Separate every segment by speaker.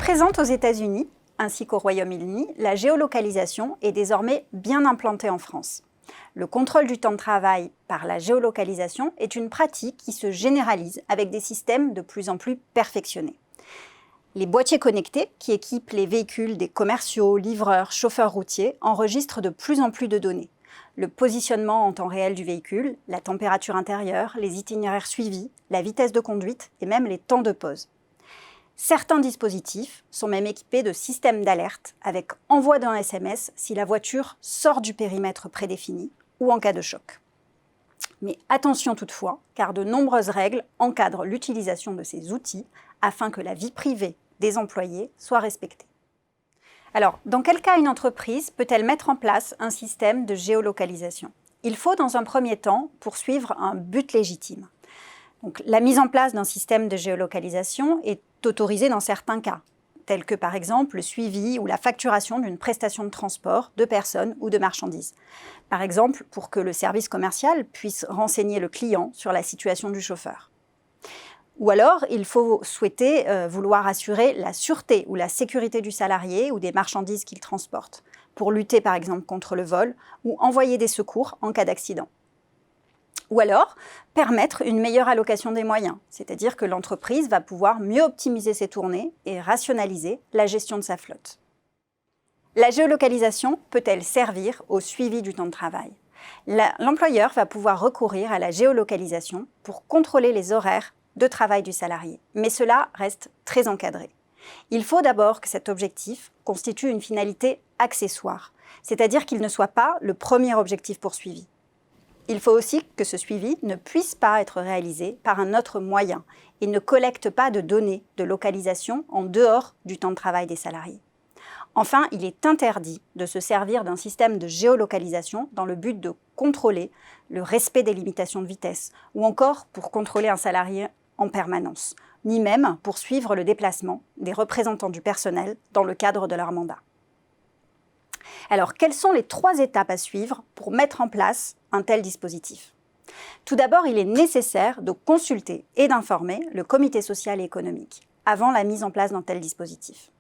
Speaker 1: présente aux États-Unis, ainsi qu'au Royaume-Uni, la géolocalisation est désormais bien implantée en France. Le contrôle du temps de travail par la géolocalisation est une pratique qui se généralise avec des systèmes de plus en plus perfectionnés. Les boîtiers connectés, qui équipent les véhicules des commerciaux, livreurs, chauffeurs routiers, enregistrent de plus en plus de données. Le positionnement en temps réel du véhicule, la température intérieure, les itinéraires suivis, la vitesse de conduite et même les temps de pause. Certains dispositifs sont même équipés de systèmes d'alerte avec envoi d'un SMS si la voiture sort du périmètre prédéfini ou en cas de choc. Mais attention toutefois, car de nombreuses règles encadrent l'utilisation de ces outils afin que la vie privée des employés soit respectée. Alors, dans quel cas une entreprise peut-elle mettre en place un système de géolocalisation ? Il faut dans un premier temps poursuivre un but légitime. Donc, la mise en place d'un système de géolocalisation est autorisée dans certains cas, tels que par exemple le suivi ou la facturation d'une prestation de transport de personnes ou de marchandises. Par exemple, pour que le service commercial puisse renseigner le client sur la situation du chauffeur. Ou alors, il faut vouloir assurer la sûreté ou la sécurité du salarié ou des marchandises qu'il transporte, pour lutter par exemple contre le vol ou envoyer des secours en cas d'accident. Ou alors, permettre une meilleure allocation des moyens, c'est-à-dire que l'entreprise va pouvoir mieux optimiser ses tournées et rationaliser la gestion de sa flotte. La géolocalisation peut-elle servir au suivi du temps de travail ? L'employeur va pouvoir recourir à la géolocalisation pour contrôler les horaires de travail du salarié, mais cela reste très encadré. Il faut d'abord que cet objectif constitue une finalité accessoire, c'est-à-dire qu'il ne soit pas le premier objectif poursuivi. Il faut aussi que ce suivi ne puisse pas être réalisé par un autre moyen et ne collecte pas de données de localisation en dehors du temps de travail des salariés. Enfin, il est interdit de se servir d'un système de géolocalisation dans le but de contrôler le respect des limitations de vitesse ou encore pour contrôler un salarié en permanence, ni même pour suivre le déplacement des représentants du personnel dans le cadre de leur mandat. Alors, quelles sont les 3 étapes à suivre pour mettre en place un tel dispositif ? Tout d'abord, il est nécessaire de consulter et d'informer le comité social et économique avant la mise en place d'un tel dispositif.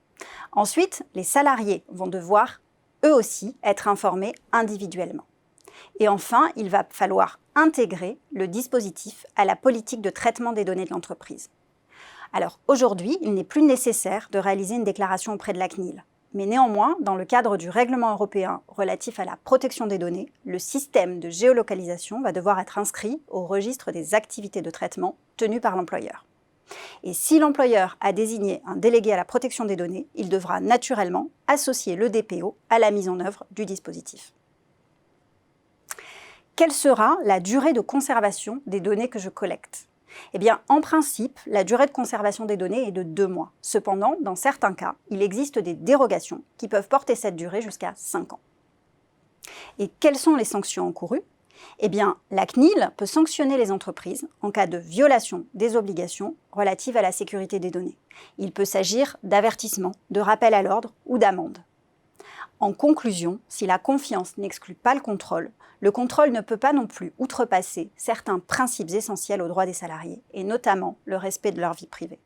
Speaker 1: Ensuite, les salariés vont devoir, eux aussi, être informés individuellement. Et enfin, il va falloir intégrer le dispositif à la politique de traitement des données de l'entreprise. Alors, aujourd'hui, il n'est plus nécessaire de réaliser une déclaration auprès de la CNIL. Mais néanmoins, dans le cadre du règlement européen relatif à la protection des données, le système de géolocalisation va devoir être inscrit au registre des activités de traitement tenues par l'employeur. Et si l'employeur a désigné un délégué à la protection des données, il devra naturellement associer le DPO à la mise en œuvre du dispositif. Quelle sera la durée de conservation des données que je collecte ? Eh bien, en principe, la durée de conservation des données est de 2 mois. Cependant, dans certains cas, il existe des dérogations qui peuvent porter cette durée jusqu'à 5 ans. Et quelles sont les sanctions encourues ? Eh bien, la CNIL peut sanctionner les entreprises en cas de violation des obligations relatives à la sécurité des données. Il peut s'agir d'avertissement, de rappel à l'ordre ou d'amende. En conclusion, si la confiance n'exclut pas le contrôle ne peut pas non plus outrepasser certains principes essentiels aux droits des salariés, et notamment le respect de leur vie privée.